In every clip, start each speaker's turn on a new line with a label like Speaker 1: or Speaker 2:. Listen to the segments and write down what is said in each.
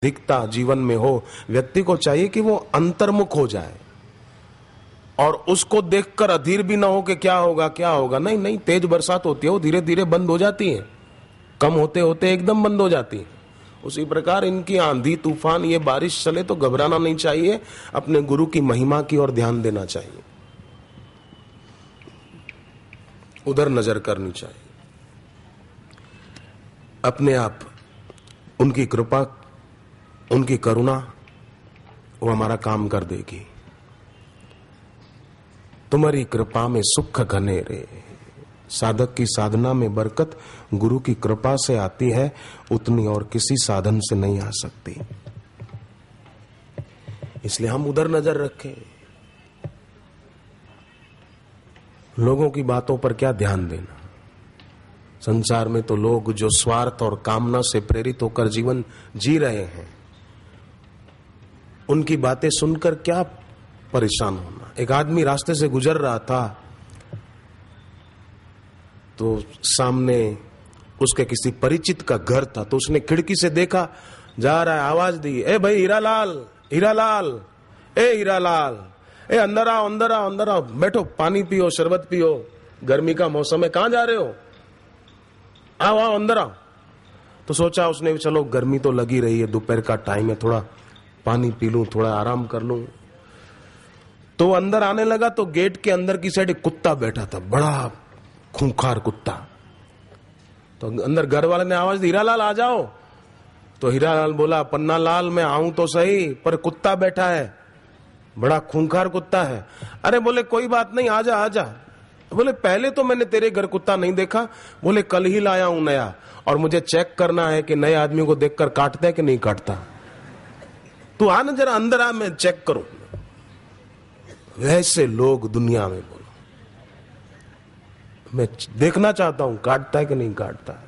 Speaker 1: दिखता जीवन में हो, व्यक्ति को चाहिए कि वो अंतर्मुख हो जाए और उसको देखकर अधीर भी ना हो कि क्या होगा क्या होगा। नहीं नहीं, तेज बरसात होती है वो धीरे धीरे बंद हो जाती है, कम होते होते एकदम बंद हो जाती है। उसी प्रकार इनकी आंधी तूफान ये बारिश चले तो घबराना नहीं चाहिए, अपने गुरु की महिमा की ओर ध्यान देना चाहिए, उधर नजर करनी चाहिए। अपने आप उनकी कृपा उनकी करुणा वो हमारा काम कर देगी। तुम्हारी कृपा में सुख घने रे। साधक की साधना में बरकत गुरु की कृपा से आती है, उतनी और किसी साधन से नहीं आ सकती। इसलिए हम उधर नजर रखें। लोगों की बातों पर क्या ध्यान देना। संसार में तो लोग जो स्वार्थ और कामना से प्रेरित होकर जीवन जी रहे हैं, उनकी बातें सुनकर क्या परेशान होना। एक आदमी रास्ते से गुजर रहा था तो सामने उसके किसी परिचित का घर था, तो उसने खिड़की से देखा, जा रहा है, आवाज दी, ए भाई हीरालाल, हीरालाल, ए हीरालाल, ए अंदर आओ अंदर आओ अंदर आओ, बैठो पानी पियो शरबत पियो, गर्मी का मौसम है, कहां जा रहे हो, आओ आओ अंदर आओ। तो सोचा उसने चलो गर्मी तो लगी रही है, दोपहर का टाइम है, थोड़ा पानी पी लूं, थोड़ा आराम कर लूं। तो अंदर आने लगा तो गेट के अंदर की साइड एक कुत्ता बैठा था, बड़ा खूंखार कुत्ता। तो अंदर घर वाले ने आवाज दी, हीरालाल आ जाओ। तो हीरालाल बोला, पन्ना लाल मैं आऊं तो सही, पर कुत्ता बैठा है, बड़ा खूंखार कुत्ता है। अरे बोले कोई बात नहीं, आजा आजा। बोले पहले तो मैंने तेरे घर कुत्ता नहीं देखा, बोले कल ही लाया हूं नया, और मुझे चेक करना है कि नए आदमी को देखकर काटता है कि नहीं काटता। तू आ ना जरा अंदर आ, मैं चेक करूं। वैसे लोग दुनिया में, बोलो मैं देखना चाहता हूं काटता है कि नहीं काटता है,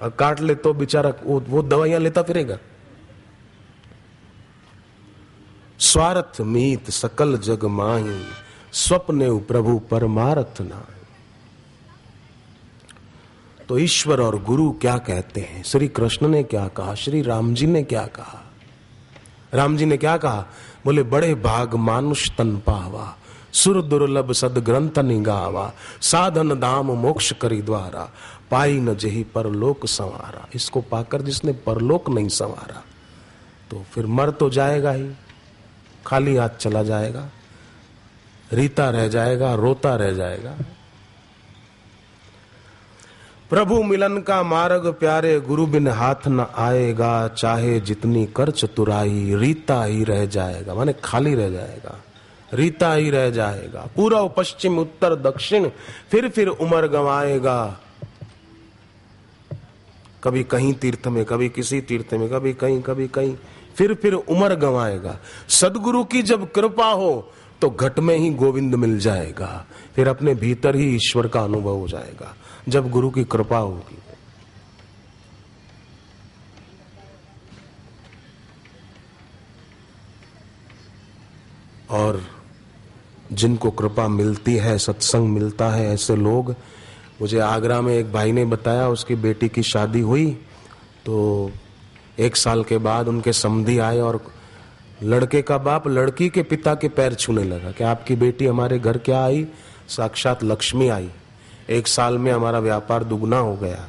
Speaker 1: और काट ले तो बेचारा वो दवाइयां लेता फिरेगा। स्वार्थ मीत सकल जग माही, स्वप्ने प्रभु परमारथ नाहि। तो ईश्वर और गुरु क्या कहते हैं, श्री कृष्ण ने क्या कहा, श्री राम जी ने क्या कहा। राम जी ने क्या कहा, बोले बड़े भाग मानुष तन पावा, सुर दुर्लभ सद ग्रंथ निगावा, साधन धाम मोक्ष करी द्वारा, पाई न जही परलोक संवारा। इसको पाकर जिसने परलोक नहीं संवारा तो फिर मर तो जाएगा ही, खाली हाथ चला जाएगा, रीता रह जाएगा, रोता रह जाएगा। प्रभु मिलन का मार्ग प्यारे, गुरु बिन हाथ न आएगा, चाहे जितनी कर चतुराई, रीता ही रह जाएगा, माने खाली रह जाएगा, रीता ही रह जाएगा। पूर्व पश्चिम उत्तर दक्षिण फिर उम्र गंवाएगा, कभी कहीं तीर्थ में, कभी किसी तीर्थ में, कभी कहीं फिर उम्र गंवाएगा। सदगुरु की जब कृपा हो तो घट में ही गोविंद मिल जाएगा, फिर अपने भीतर ही ईश्वर का अनुभव हो जाएगा जब गुरु की कृपा होगी। और जिनको कृपा मिलती है, सत्संग मिलता है, ऐसे लोग, मुझे आगरा में एक भाई ने बताया, उसकी बेटी की शादी हुई तो 1 साल के बाद उनके समधी आए और लड़के का बाप लड़की के पिता के पैर छूने लगा कि आपकी बेटी हमारे घर क्या आई, साक्षात लक्ष्मी आई, 1 साल में हमारा व्यापार दुगना हो गया।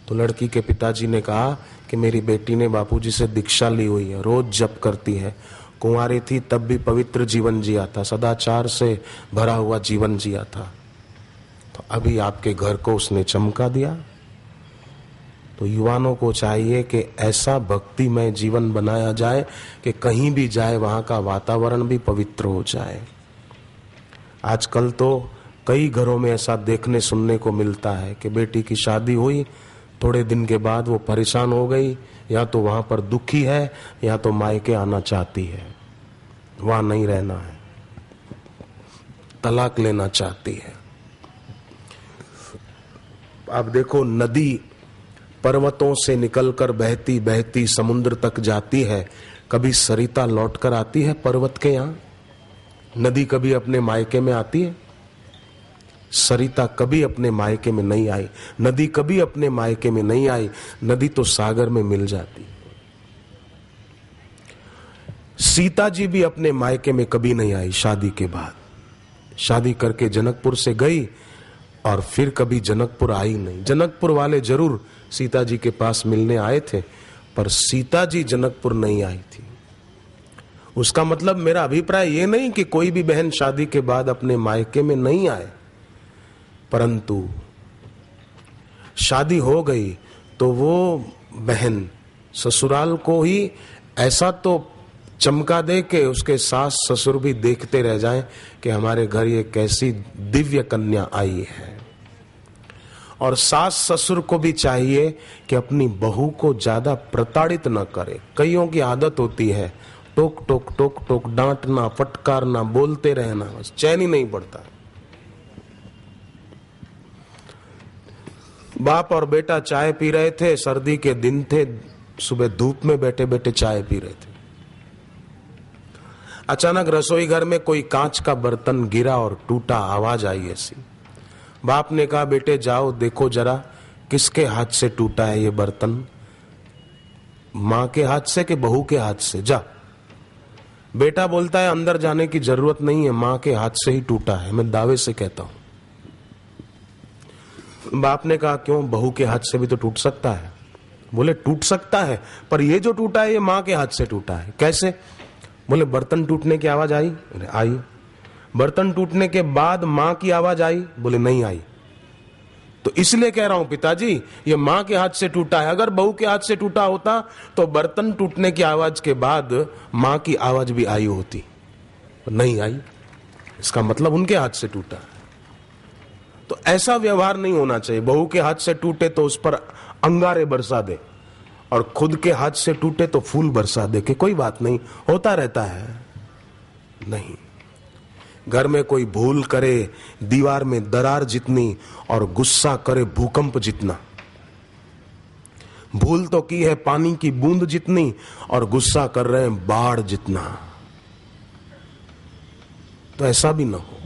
Speaker 1: तो लड़की के पिताजी ने कहा कि मेरी बेटी ने बापूजी से दीक्षा ली हुई है, रोज जप करती है, कुंवारी थी तब भी पवित्र जीवन जिया था, सदाचार से भरा हुआ जीवन जिया था, तो अभी आपके घर को उसने चमका दिया। तो युवानों को चाहिए कि ऐसा भक्तिमय जीवन बनाया जाए कि कहीं भी जाए वहां का वातावरण भी पवित्र हो जाए। आजकल तो कई घरों में ऐसा देखने सुनने को मिलता है कि बेटी की शादी हुई, थोड़े दिन के बाद वो परेशान हो गई, या तो वहां पर दुखी है या तो मायके आना चाहती है, वहां नहीं रहना है, तलाक लेना चाहती है। आप देखो, नदी पर्वतों से निकलकर बहती बहती समुद्र तक जाती है, कभी सरिता लौटकर आती है पर्वत के यहां? नदी कभी अपने मायके में आती है? सरिता कभी अपने मायके में नहीं आई, नदी कभी अपने मायके में नहीं आई, नदी तो सागर में मिल जाती है। सीता जी भी अपने मायके में कभी नहीं आई शादी के बाद। शादी करके जनकपुर से गई और फिर कभी जनकपुर आई नहीं। जनकपुर वाले जरूर सीता जी के पास मिलने आए थे, पर सीता जी जनकपुर नहीं आई थी। उसका मतलब मेरा अभिप्राय ये नहीं कि कोई भी बहन शादी के बाद अपने मायके में नहीं आए, परंतु शादी हो गई तो वो बहन ससुराल को ही ऐसा तो चमका दे के उसके सास ससुर भी देखते रह जाएं कि हमारे घर ये कैसी दिव्य कन्या आई है। और सास ससुर को भी चाहिए कि अपनी बहू को ज्यादा प्रताड़ित न करे। कईयों की आदत होती है टोक टोक टोक टोक, डांटना, फटकारना, बोलते रहना, बस चैन ही नहीं पड़ता। बाप और बेटा चाय पी रहे थे, सर्दी के दिन थे, सुबह धूप में बैठे बैठे चाय पी रहे थे। अचानक रसोई घर में कोई कांच का बर्तन गिरा और टूटा, आवाज आई ऐसी। बाप ने कहा, बेटे जाओ देखो जरा किसके हाथ से टूटा है ये बर्तन, मां के हाथ से कि बहू के हाथ से। जा। बेटा बोलता है, अंदर जाने की जरूरत नहीं है, मां के हाथ से ही टूटा है, मैं दावे से कहता हूं। बाप ने कहा, क्यों, बहू के हाथ से भी तो टूट सकता है। बोले, टूट सकता है, पर ये जो टूटा है ये मां के हाथ से टूटा है। कैसे? बोले, बर्तन टूटने की आवाज आई? आई। बर्तन टूटने के बाद मां की आवाज आई? बोले, नहीं आई। तो इसलिए कह रहा हूं पिताजी, ये मां के हाथ से टूटा है। अगर बहू के हाथ से टूटा होता तो बर्तन टूटने की आवाज के बाद मां की आवाज भी आई होती, नहीं आई। इसका मतलब उनके हाथ से टूटा है। तो ऐसा व्यवहार नहीं होना चाहिए। बहू के हाथ से टूटे तो उस पर अंगारे बरसा दे, और खुद के हाथ से टूटे तो फूल बरसा दे कि कोई बात नहीं, होता रहता है। नहीं, घर में कोई भूल करे दीवार में दरार जितनी और गुस्सा करे भूकंप जितना। भूल तो की है पानी की बूंद जितनी और गुस्सा कर रहे हैं बाढ़ जितना। तो ऐसा भी ना हो।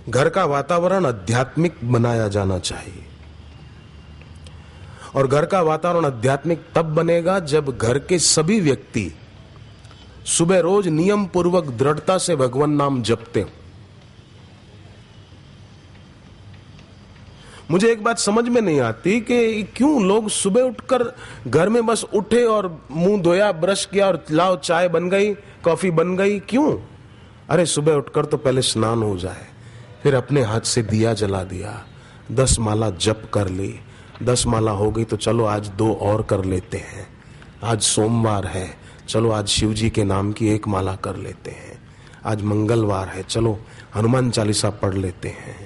Speaker 1: घर का वातावरण आध्यात्मिक बनाया जाना चाहिए, और घर का वातावरण आध्यात्मिक तब बनेगा जब घर के सभी व्यक्ति सुबह रोज नियम पूर्वक दृढ़ता से भगवान नाम जपते हो। मुझे एक बात समझ में नहीं आती कि क्यों लोग सुबह उठकर घर में बस उठे और मुंह धोया, ब्रश किया और लाओ चाय बन गई, कॉफी बन गई। क्यों? अरे सुबह उठकर तो पहले स्नान हो जाए, फिर अपने हाथ से दिया जला दिया, 10 माला जप कर ली। 10 माला हो गई तो चलो आज 2 और कर लेते हैं। आज सोमवार है, चलो आज शिव जी के नाम की 1 माला कर लेते हैं। आज मंगलवार है, चलो हनुमान चालीसा पढ़ लेते हैं।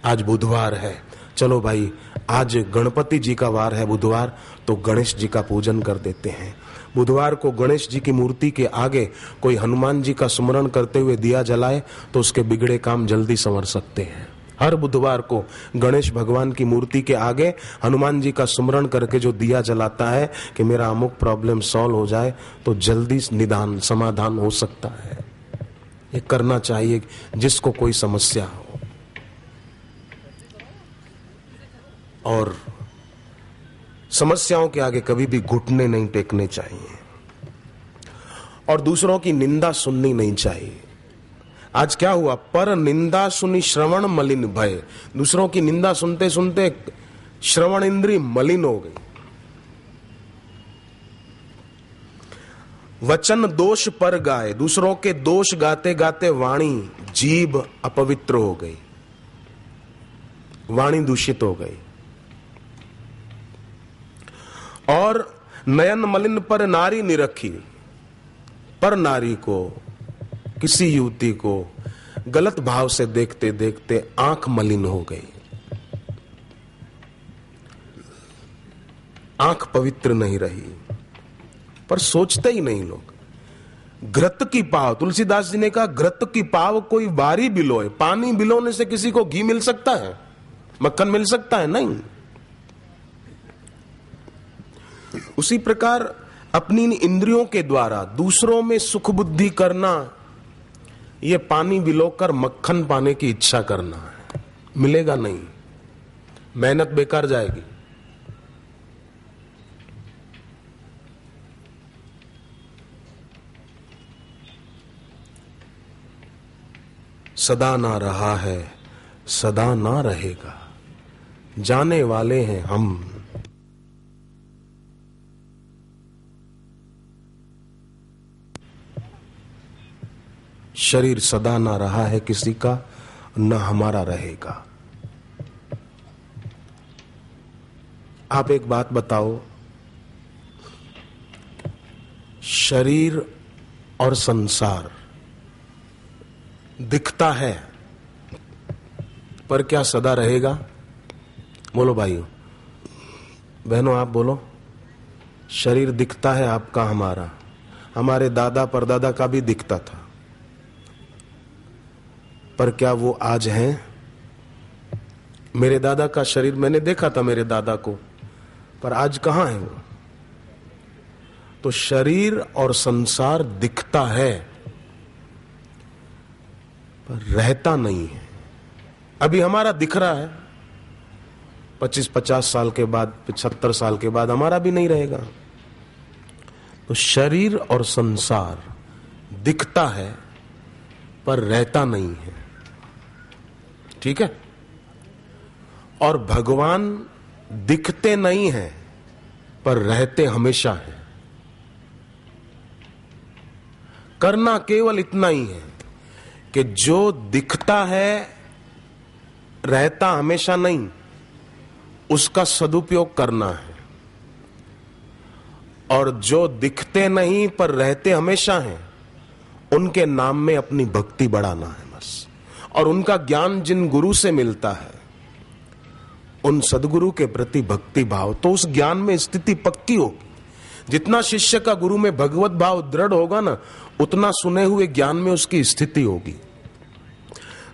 Speaker 1: आज बुधवार है, चलो भाई आज गणपति जी का वार है बुधवार, तो गणेश जी का पूजन कर देते हैं। बुधवार को गणेश जी की मूर्ति के आगे कोई हनुमान जी का स्मरण करते हुए दिया जलाए तो उसके बिगड़े काम जल्दी संवर सकते हैं। हर बुधवार को गणेश भगवान की मूर्ति के आगे हनुमान जी का स्मरण करके जो दिया जलाता है कि मेरा अमुक प्रॉब्लम सॉल्व हो जाए, तो जल्दी निदान समाधान हो सकता है। ये करना चाहिए जिसको कोई समस्या हो। और समस्याओं के आगे कभी भी घुटने नहीं टेकने चाहिए, और दूसरों की निंदा सुननी नहीं चाहिए। आज क्या हुआ? पर निंदा सुनी श्रवण मलिन भय। दूसरों की निंदा सुनते सुनते श्रवण इंद्री मलिन हो गई। वचन दोष पर गाए, दूसरों के दोष गाते गाते वाणी जीभ अपवित्र हो गई, वाणी दूषित हो गई। और नयन मलिन पर नारी निरखी, पर नारी को, किसी युवती को गलत भाव से देखते देखते आंख मलिन हो गई, आंख पवित्र नहीं रही। पर सोचते ही नहीं लोग। घृत की पाव, तुलसीदास जी ने कहा घृत की पाव कोई बारी बिलोए। पानी बिलोने से किसी को घी मिल सकता है, मक्खन मिल सकता है? नहीं। उसी प्रकार अपनी इंद्रियों के द्वारा दूसरों में सुख बुद्धि करना, ये पानी बिलोकर मक्खन पाने की इच्छा करना है, मिलेगा नहीं, मेहनत बेकार जाएगी। सदा ना रहा है, सदा ना रहेगा, जाने वाले हैं हम। शरीर सदा ना रहा है किसी का, न हमारा रहेगा। आप एक बात बताओ, शरीर और संसार दिखता है, पर क्या सदा रहेगा? बोलो भाइयों बहनों, आप बोलो। शरीर दिखता है आपका, हमारा, हमारे दादा परदादा का भी दिखता था, पर क्या वो आज हैं? मेरे दादा का शरीर मैंने देखा था, मेरे दादा को, पर आज कहां है वो? तो शरीर और संसार दिखता है पर रहता नहीं है। अभी हमारा दिख रहा है, 25-50 साल के बाद, 75 साल के बाद हमारा भी नहीं रहेगा। तो शरीर और संसार दिखता है पर रहता नहीं है, ठीक है? और भगवान दिखते नहीं हैं पर रहते हमेशा हैं। करना केवल इतना ही है कि जो दिखता है रहता हमेशा नहीं, उसका सदुपयोग करना है, और जो दिखते नहीं पर रहते हमेशा हैं, उनके नाम में अपनी भक्ति बढ़ाना है बस। और उनका ज्ञान जिन गुरु से मिलता है, उन सदगुरु के प्रति भक्ति भाव, तो उस ज्ञान में स्थिति पक्की होगी। जितना शिष्य का गुरु में भगवत भाव दृढ़ होगा ना, उतना सुने हुए ज्ञान में उसकी स्थिति होगी।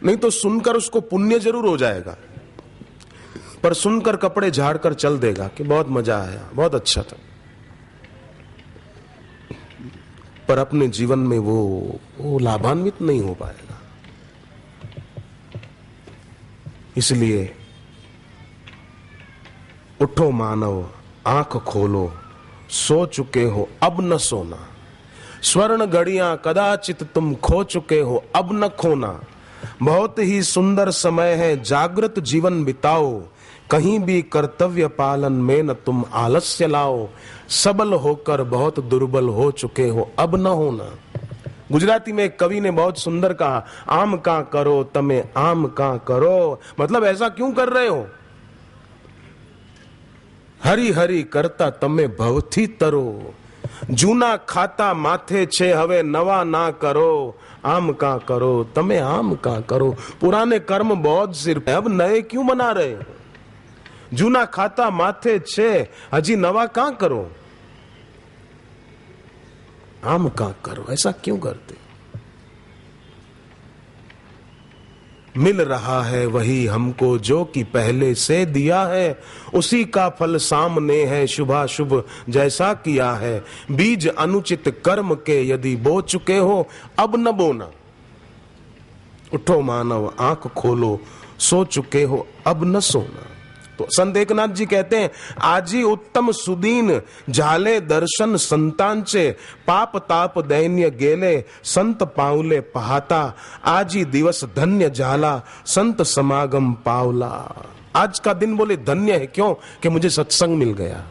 Speaker 1: नहीं तो सुनकर उसको पुण्य जरूर हो जाएगा, पर सुनकर कपड़े झाड़कर चल देगा कि बहुत मजा आया, बहुत अच्छा था, पर अपने जीवन में वो लाभान्वित नहीं हो पाएगा। इसलिए उठो मानव, आंख खोलो, सो चुके हो अब न सोना, स्वर्ण घड़ियां कदाचित तुम खो चुके हो अब न खोना, बहुत ही सुंदर समय है जागृत जीवन बिताओ, कहीं भी कर्तव्य पालन में न तुम आलस्य लाओ, सबल होकर बहुत दुर्बल हो चुके हो अब न होना। गुजराती में एक कवि ने बहुत सुंदर कहा, आम का करो तमे आम का करो, मतलब ऐसा क्यों कर रहे हो? हरि हरि करता तमे भवथी तरो, जूना खाता माथे छे हवे नवा ना करो, आम का करो तमे आम का करो। पुराने कर्म बहुत सिर पे, अब नए क्यों बना रहे हो? जूना खाता माथे छे, हजी नवा का करो, आम का करो। ऐसा क्यों करते? मिल रहा है वही हमको जो कि पहले से दिया है, उसी का फल सामने है शुभाशुभ जैसा किया है, बीज अनुचित कर्म के यदि बो चुके हो अब न बोना। उठो मानव, आंख खोलो, सो चुके हो अब न सोना। तो संत एकनाथ जी कहते हैं, आजी उत्तम सुदीन झाले दर्शन संतांचे, पाप ताप दैन्य गेले संत पाउले पहाता, आजी दिवस धन्य झाला संत समागम पावला। आज का दिन बोले धन्य है, क्यों? कि मुझे सत्संग मिल गया।